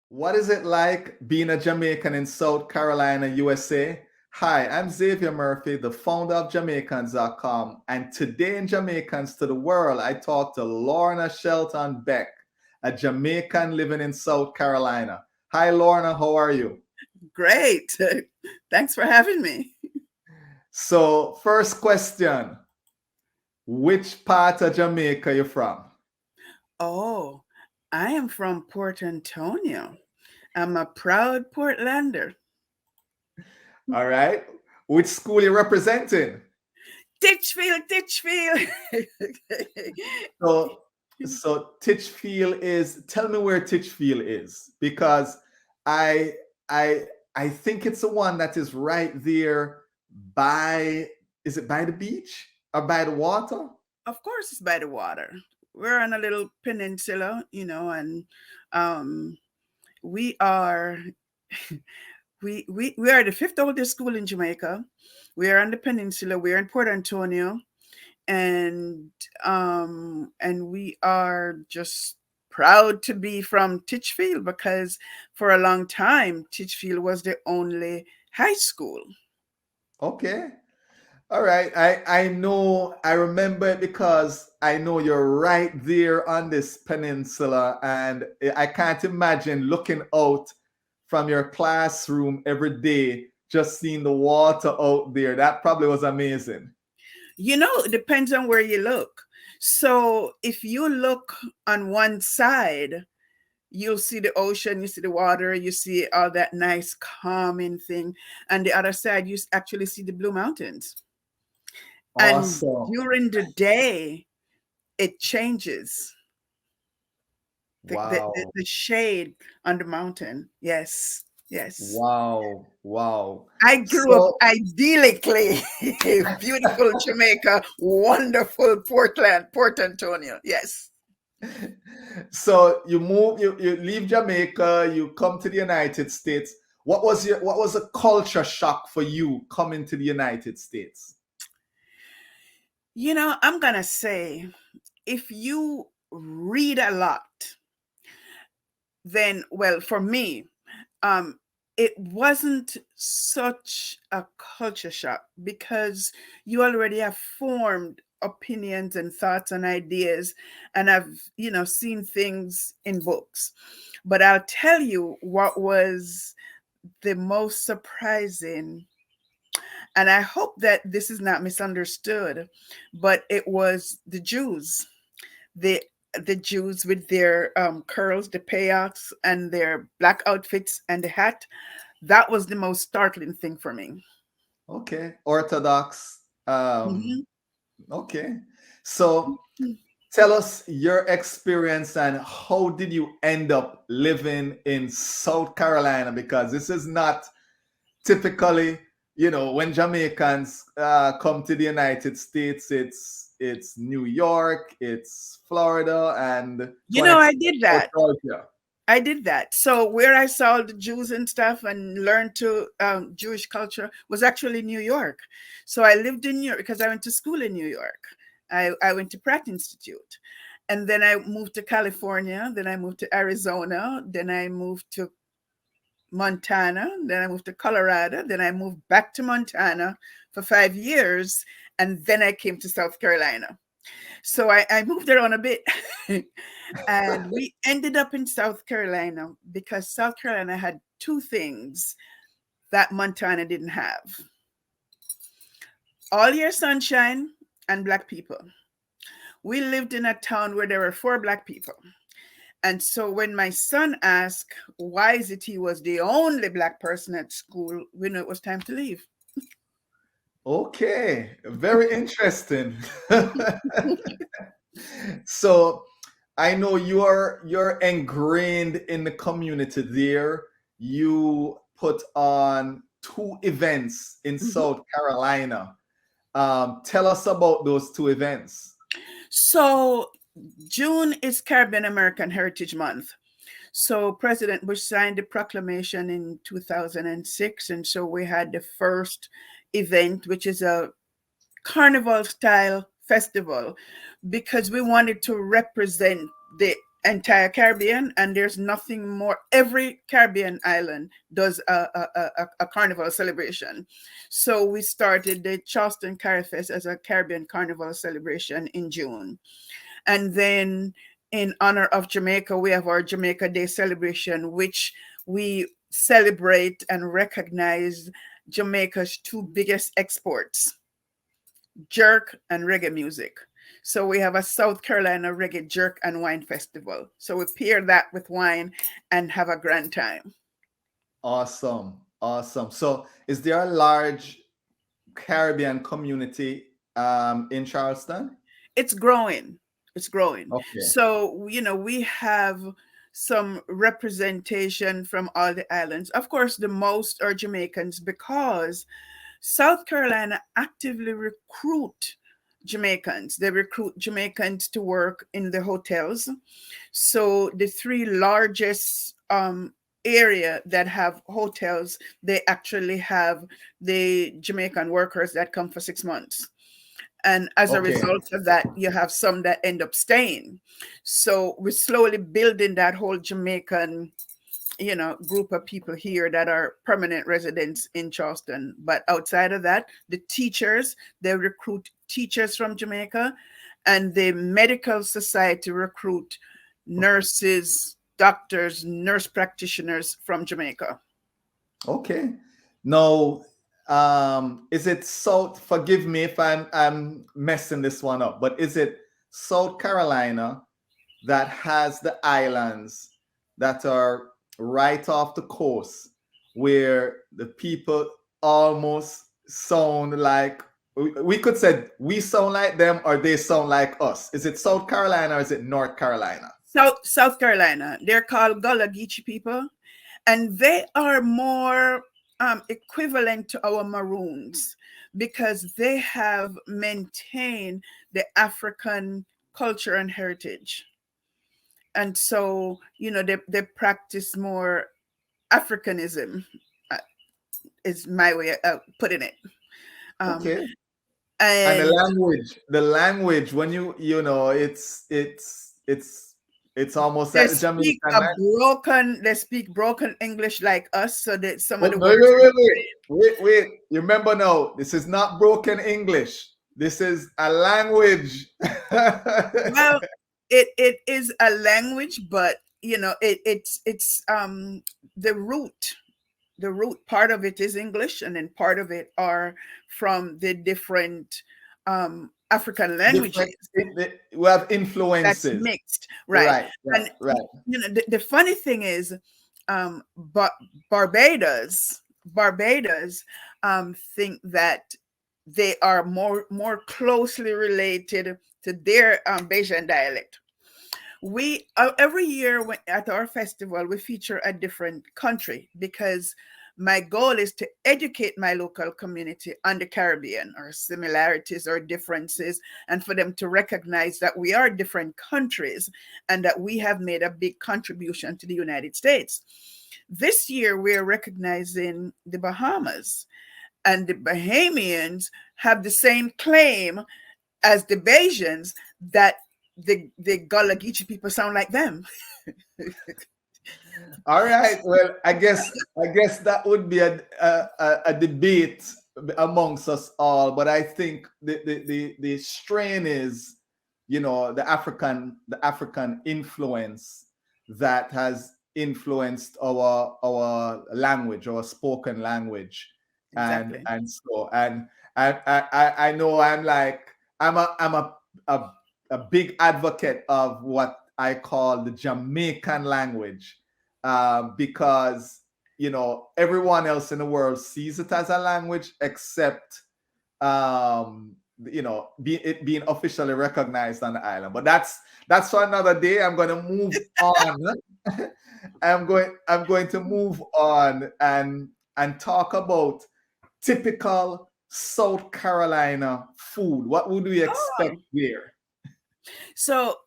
What is it like being a Jamaican in South Carolina, USA? Hi, I'm Xavier Murphy, the founder of Jamaicans.com. And today in Jamaicans to the World, I talk to Lorna Shelton-Beck, a Jamaican living in South Carolina. Hi, Lorna, how are you? Great. Thanks for having me. So, first question, which part of Jamaica are you from? Oh, I am from Port Antonio. I'm a proud Portlander. All right. Which school you representing? Ditchfield, Ditchfield. So, so Titchfield is. Tell me where Titchfield is, because I I I think it's the one that is right there by. Is it by the beach or by the water? Of course, it's by the water. We're on a little peninsula, and um, we are we are the fifth oldest school in Jamaica. We are on the peninsula. We're in Port Antonio, and we are just proud to be from Titchfield because for a long time Titchfield was the only high school. Okay. All right. I know. I remember it because I know you're right there on this peninsula, and I can't imagine looking out from your classroom every day, just seeing the water out there. That probably was amazing. It depends on where you look. So if you look on one side, you'll see the ocean, you see the water, you see all that nice calming thing, and the other side actually see the Blue Mountains. And Awesome. during the day it changes. Wow. The shade on the mountain. Yes, yes. Wow. Wow. I grew up So, idyllically. Beautiful Jamaica, wonderful Portland, Port Antonio. Yes. so you move, you leave Jamaica, you come to the United States. What was a culture shock for you coming to the United States? I'm going to say if you read a lot, then, well, for me, um, it wasn't such a culture shock because you already have formed opinions and thoughts and ideas, and I've, seen things in books. But I'll tell you what was the most surprising, and I hope that this is not misunderstood, but it was the Jews. The the Jews with their curls, the payoffs, and their black outfits and the hat. That was the most startling thing for me. Okay, Orthodox. Mhm. Okay, so tell us your experience and how did you end up living in South Carolina? Because this is not typically, when Jamaicans come to the United States, it's New York, it's Florida, and to You an know, I extent did or that. Georgia. I did that. So where I saw the Jews and stuff and learned to Jewish culture was actually New York. So I lived in New York because I went to school in New York. I went to Pratt Institute. And then I moved to California. Then I moved to Arizona. Then I moved to Montana. Then I moved to Colorado. Then I moved back to Montana for 5 years. And then I came to South Carolina. So I moved around a bit. And we ended up in South Carolina because South Carolina had two things that Montana didn't have: all year sunshine and black people. We lived in a town where there were four black people. And so when my son asked why is it he was the only black person at school, we knew it was time to leave. Okay, very interesting. So I know you're ingrained in the community there. You put on two events in Mhm. South Carolina. Tell us about those two events. So June is Caribbean American Heritage Month. So President Bush signed the proclamation in 2006, and so we had the first event, which is a carnival style festival, because we wanted to represent the entire Caribbean, and there's nothing more. Every Caribbean island does a carnival celebration. So we started the Charleston Carry Fest as a Caribbean carnival celebration in June. And then in honor of Jamaica, we have our Jamaica Day celebration, which we celebrate and recognize Jamaica's two biggest exports, jerk and reggae music. So we have a South Carolina reggae jerk and wine festival. So we pair that with wine and have a grand time. Awesome. Awesome. So is there a large Caribbean community in Charleston? It's growing. It's growing. Okay. So, we have some representation from all the islands. Of course, the most are Jamaicans because South Carolina actively recruit Jamaicans. They recruit Jamaicans to work in the hotels. So the three largest area that have hotels, they actually have the Jamaican workers that come for 6 months. And as a Okay. result of that, you have some that end up staying. So we're slowly building that whole Jamaican group of people here that are permanent residents in Charleston. But outside of that, the teachers, they recruit teachers from Jamaica, and the medical society recruit nurses, doctors, nurse practitioners from Jamaica. Okay. Now, is it South? Forgive me if I'm messing this one up, but is it South Carolina that has the islands that are right off the coast, where the people almost sound like, we could say we sound like them or they sound like us? Is it South Carolina or is it North Carolina? South Carolina. They're called Gullah Geechee people, and they are more equivalent to our Maroons because they have maintained the African culture and heritage. And so, they practice more Africanism, uh, is my way of putting it. Um, Okay. And and the language, when it's almost they like the speak Jamaican they speak broken English like us, so that some of Wait, the wait, words. wait, wait, wait, wait. You remember now, this is not broken English. This is a language. Well, it is a language, but it's the root. The root part of it is English, and then part of it are from the different African Different, languages we have that's influences. mixed, right? Right, right, And right. the funny thing is, Barbados think that they are more closely related to their Bajan dialect. We every year at our festival we feature a different country because my goal is to educate my local community on the Caribbean, or similarities or differences, and for them to recognize that we are different countries and that we have made a big contribution to the United States. This year we're recognizing the Bahamas, and the Bahamians have the same claim as the Bajans, that the Gullah Geechee people sound like them. All right. Well, I guess that would be a debate amongst us all. But I think the strain is, the African influence that has influenced our language, our spoken language, and Exactly. and so and I know I'm a a big advocate of what I call the Jamaican language, because everyone else in the world sees it as a language except it being officially recognized on the island. But that's for another day. I'm going to move on. I'm going to move on and talk about typical South Carolina food. What would we expect Oh, there? so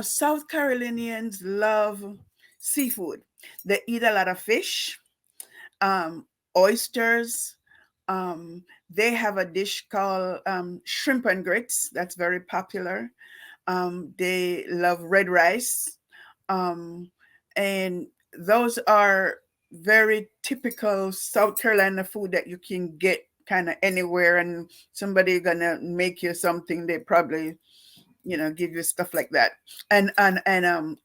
South Carolinians love seafood. They eat a lot of fish, um, oysters. They have a dish called shrimp and grits that's very popular. They love red rice. Um, and those are very typical South Carolina food that you can get kind of anywhere, and somebody gonna make you something. They probably, give you stuff like that. And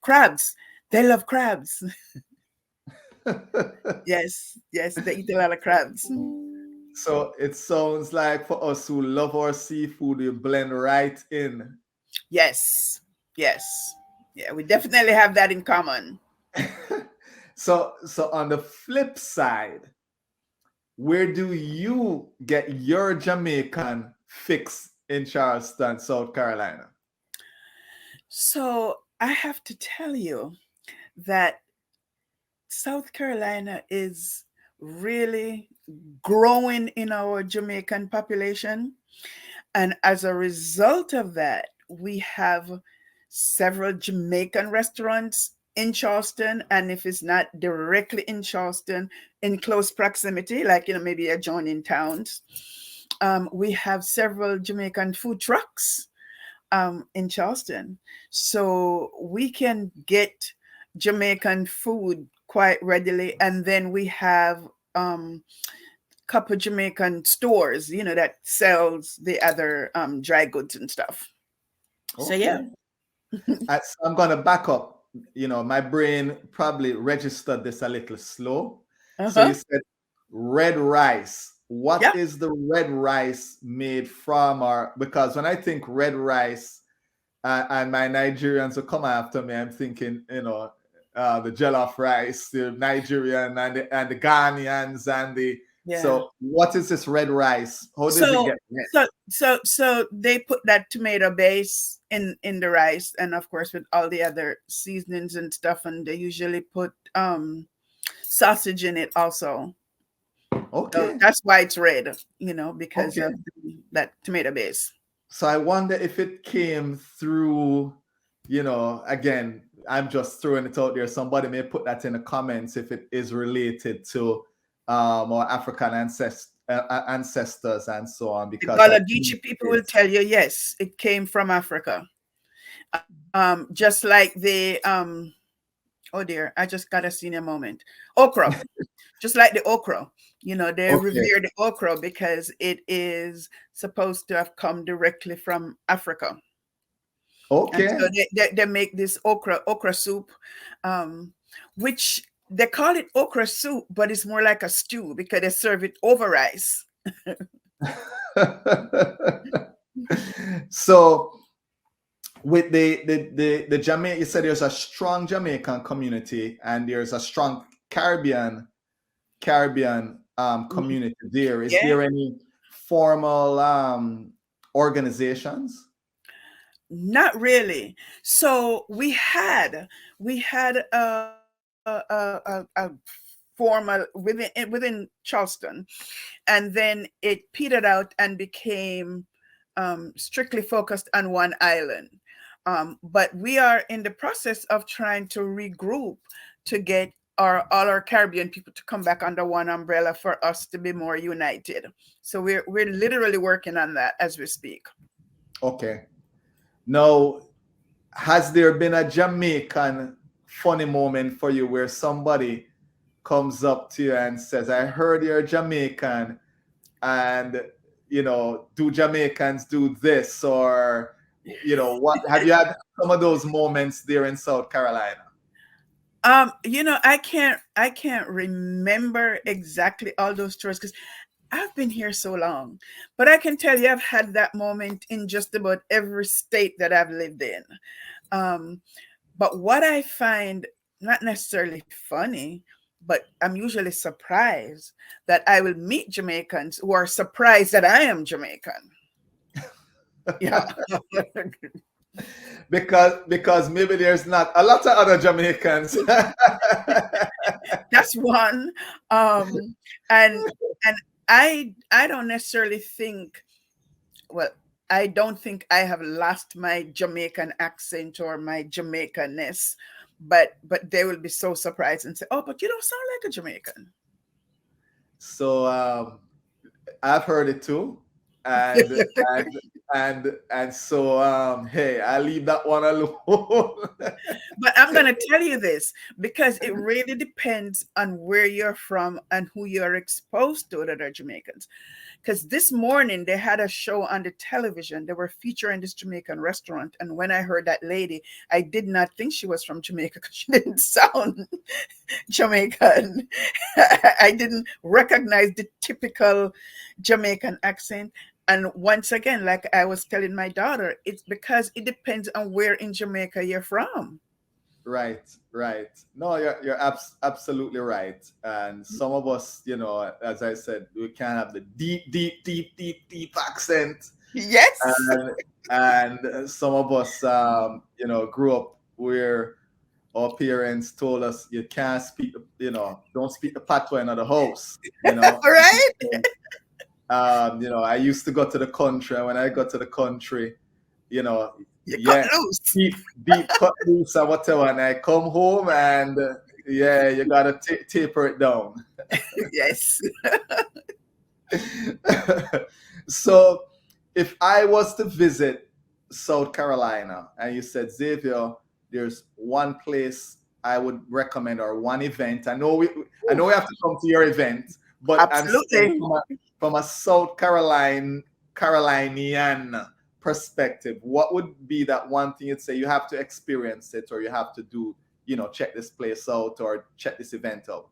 crabs. They love crabs. Yes, yes, they eat a lot of crabs. So it sounds like for us who love our seafood, we blend right in. Yes, yes. Yeah, we definitely have that in common. So on the flip side, where do you get your Jamaican fix in Charleston, South Carolina? So I have to tell you that South Carolina is really growing in our Jamaican population. And as a result of that, we have several Jamaican restaurants in Charleston. And if it's not directly in Charleston, in close proximity, like, maybe adjoining towns, we have several Jamaican food trucks in Charleston. So we can get Jamaican food quite readily. And then we have couple Jamaican stores, that sells the other dry goods and stuff. So yeah. Okay. So I'm going to back up. My brain probably registered this a little slow. So you Uh-huh. said red rice. What Yeah. is the red rice made from? Or because when I think red rice, and my Nigerians will come after me, I'm thinking, the jollof rice, the Nigerian and the Ghanaians and the. Yeah. So what is this red rice? How does it So get red? so they put that tomato base in the rice, and of course with all the other seasonings and stuff, and they usually put sausage in it also. So Okay. that's why it's red, because Okay. of that tomato base. So I wonder if it came through, again, I'm just throwing it out there. Somebody may put that in the comments if it is related to our African ancestors and so on, The because I think Gullah-Geechee people it will is. tell you, yes, it came from Africa. Just like oh dear, I just got a senior moment. Okra, just like the okra, they Okay. revere the okra because it is supposed to have come directly from Africa. And Okay. so they make this okra soup, um, which they call it okra soup, but it's more like a stew because they serve it over rice. So with the Jamaica, you said there's a strong Jamaican community and there's a strong Caribbean Mhm. community there. Is Yeah, there any formal organizations? not really. So we had a formal within Charleston, and then it petered out and became strictly focused on one island. But we are in the process of trying to regroup to get all our Caribbean people to come back under one umbrella for us to be more united. So we're literally working on that as we speak. Okay. Now, has there been a Jamaican funny moment for you where somebody comes up to you and says, I heard you're Jamaican, and do Jamaicans do this? Or what have you had some of those moments there in South Carolina? I can't remember exactly all those stories because I've been here so long, but I can tell you I've had that moment in just about every state that I've lived in. Um, but what I find not necessarily funny, but I'm usually surprised that I will meet Jamaicans who are surprised that I am Jamaican. Yeah. Because maybe there's not a lot of other Jamaicans. That's one. Um, and I don't necessarily think, well, I don't think I have lost my Jamaican accent or my Jamaicanness, but they will be so surprised and say, "Oh, but you don't sound like a Jamaican." So I've heard it too, and and so hey, I leave that one alone. But I'm going to tell you this because it really depends on where you're from and who you're exposed to that are Jamaicans. Because this morning they had a show on the television. They were featuring this Jamaican restaurant. And when I heard that lady, I did not think she was from Jamaica because she didn't sound Jamaican. I didn't recognize the typical Jamaican accent. And once again, like I was telling my daughter, it's because it depends on where in Jamaica you're from. Right, right. No, you're absolutely right. And some of us, as I said, we can have the deep accent, Yes. and some of us, grew up where our parents told us you can't speak, don't speak the patois in the house, Right? I used to go to the country, and when I got to the country, you know, You cut yeah, loose. deep cut loose or whatever, and I come home and yeah, you gotta taper it down. Yes. So, if I was to visit South Carolina, and you said, Xavier, there's one place I would recommend or one event. I know we have to come to your event, but I'm saying Absolutely. from a South Carolinian perspective, what would be that one thing you'd say you have to experience it, or you have to do, check this place out or check this event out?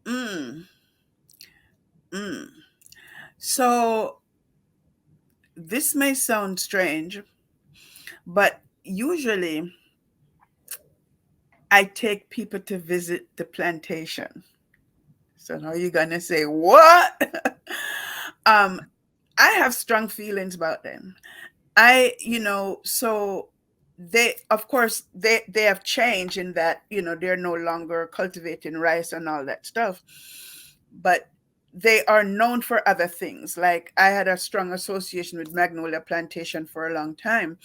Mm, mm. So this may sound strange, but usually I take people to visit the plantation. So now you're gonna say, what? um, I have strong feelings about them. So they, of course, they have changed in that, they're no longer cultivating rice and all that stuff, but they are known for other things. Like I had a strong association with Magnolia Plantation for a long time,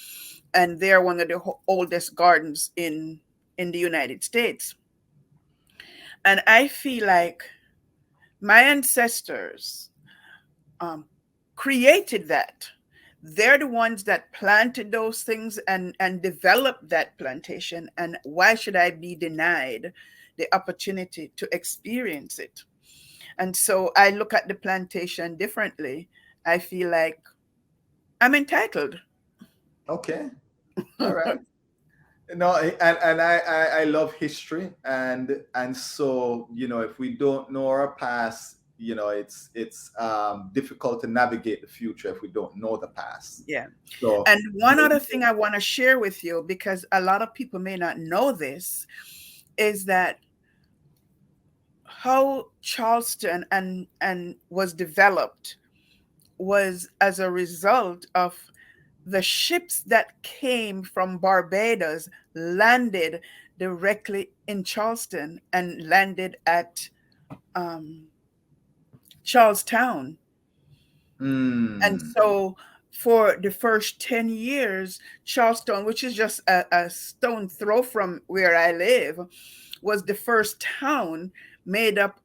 and they're one of the oldest gardens in the United States. And I feel like my ancestors created that. They're the ones that planted those things and developed that plantation. And why should I be denied the opportunity to experience it? And so I look at the plantation differently. I feel like I'm entitled. Okay, all right. No, and I love history, and so if we don't know our past, it's difficult to navigate the future if we don't know the past. Yeah. So And one other thing I want to share with you, because a lot of people may not know this, is that how Charleston and was developed was as a result of the ships that came from Barbados landed directly in Charleston and landed at um, Charlestown. And mm, so for the first 10 years, Charleston, which is just a stone throw from where I live, was the first town made up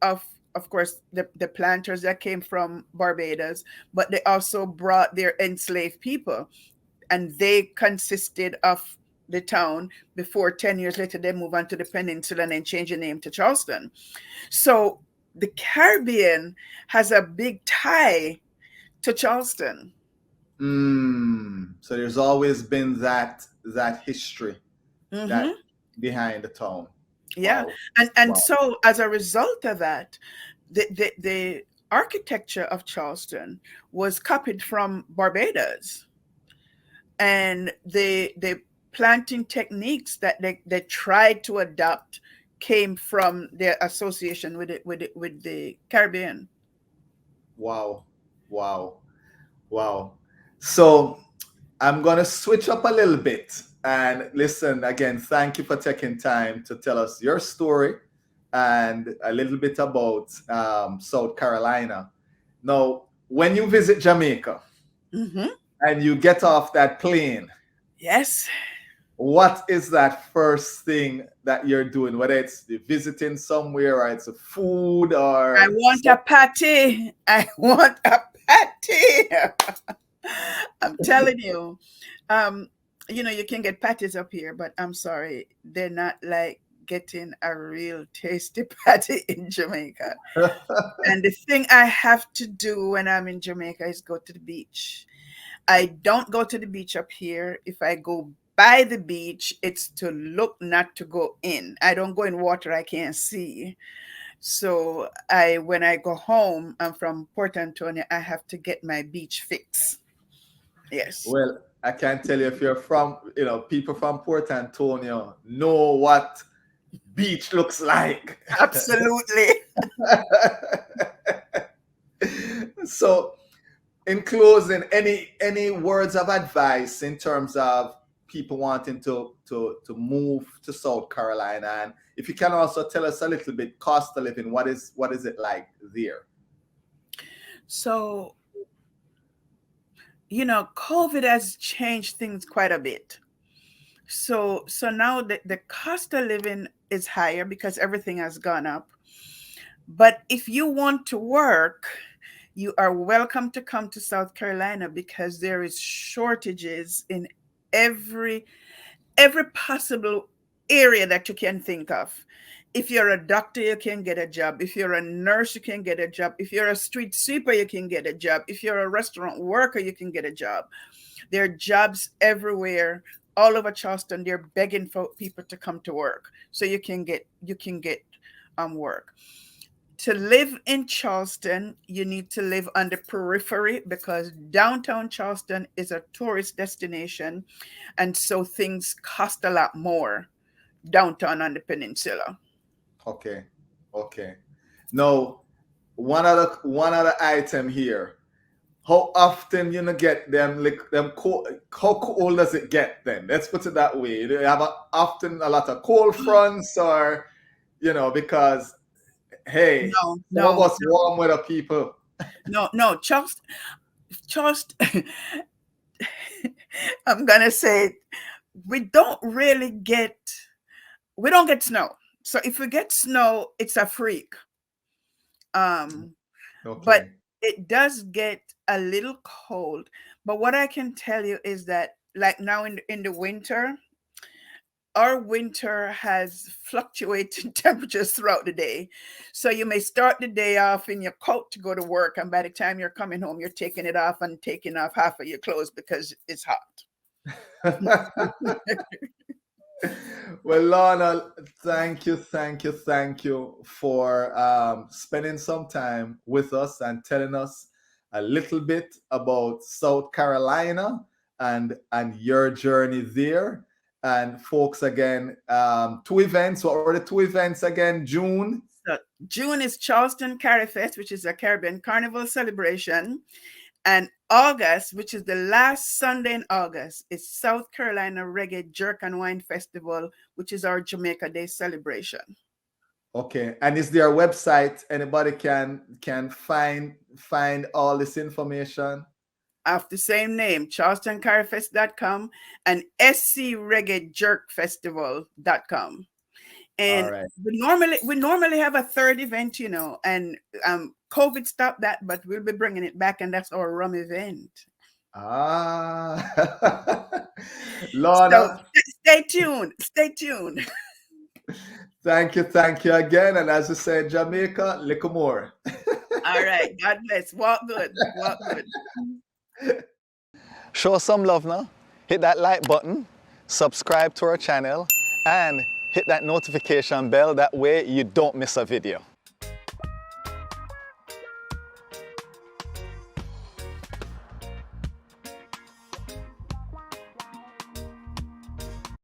of course, the planters that came from Barbados, but they also brought their enslaved people, and they consisted of the town before 10 years later they move on to the peninsula and then change the name to Charleston. So the Caribbean has a big tie to Charleston. so there's always been that history that Hmm. behind the town. Yeah. Wow, And wow. so as a result of that, the architecture of Charleston was copied from Barbados. And the planting techniques that they tried to adopt came from their association with the Caribbean. Wow, wow, wow. So I'm gonna switch up a little bit and listen again. Thank you for taking time to tell us your story and a little bit about South Carolina. Now, when you visit Jamaica Hmm. and you get off that plane, Yes. what is that first thing that you're doing? Whether it's visiting somewhere, or it's a food, I or want a patty. I want a patty. I'm telling you, you can get patties up here, but I'm sorry, they're not like getting a real tasty patty in Jamaica. And the thing I have to do when I'm in Jamaica is go to the beach. I don't go to the beach up here. If I go by the beach, it's to look, not to go in. I don't go in water I can't see. So when I go home, I'm from Port Antonio, I have to get my beach fix. Yes. Well, I can tell you if you're from, people from Port Antonio know what beach looks like. Absolutely. So, in closing, any words of advice in terms of people wanting to move to South Carolina, and if you can also tell us a little bit cost of living, what is it like there? So, COVID has changed things quite a bit. So now the cost of living is higher because everything has gone up. But if you want to work, you are welcome to come to South Carolina because there is shortages in every possible area that you can think of. If you're a doctor, you can get a job. If you're a nurse, you can get a job. If you're a street sweeper, you can get a job. If you're a restaurant worker, you can get a job. There are jobs everywhere, all over Charleston. They're begging for people to come to work, so you can get work. To live in Charleston, you need to live on the periphery because downtown Charleston is a tourist destination, and so things cost a lot more downtown on the peninsula. Okay. Now, one other item here. How often get them, like them cold? How cold does it get then? Let's put it that way. Do you have often a lot of cold fronts, or because hey, some of us warm weather people. No, Charleston. I'm gonna say we don't get snow. So if we get snow, it's a freak. Okay. But it does get a little cold. But what I can tell you is that, like now in the winter, our winter has fluctuating temperatures throughout the day. So you may start the day off in your coat to go to work, and by the time you're coming home, you're taking it off and taking off half of your clothes because it's hot. Well, Lorna, thank you for spending some time with us and telling us a little bit about South Carolina and your journey there. And folks, again, 2 events. What were the 2 events again? June. So June is Charleston Carry Fest, which is a Caribbean carnival celebration. And August, which is the last Sunday in August, is South Carolina Reggae Jerk and Wine Festival, which is our Jamaica Day celebration. Okay. And is there a website anybody can find all this information? Of the same name, charlestoncarryfest.com and screggaejerkfestival.com. And right. we normally have a third event, and COVID stopped that, but we'll be bringing it back, and that's our rum event. Lorna. So stay tuned. Thank you again. And as I said, Jamaica, little more. All right. God bless. Walk good. Show some love now. Hit that like button, subscribe to our channel, and hit that notification bell. That way you don't miss a video.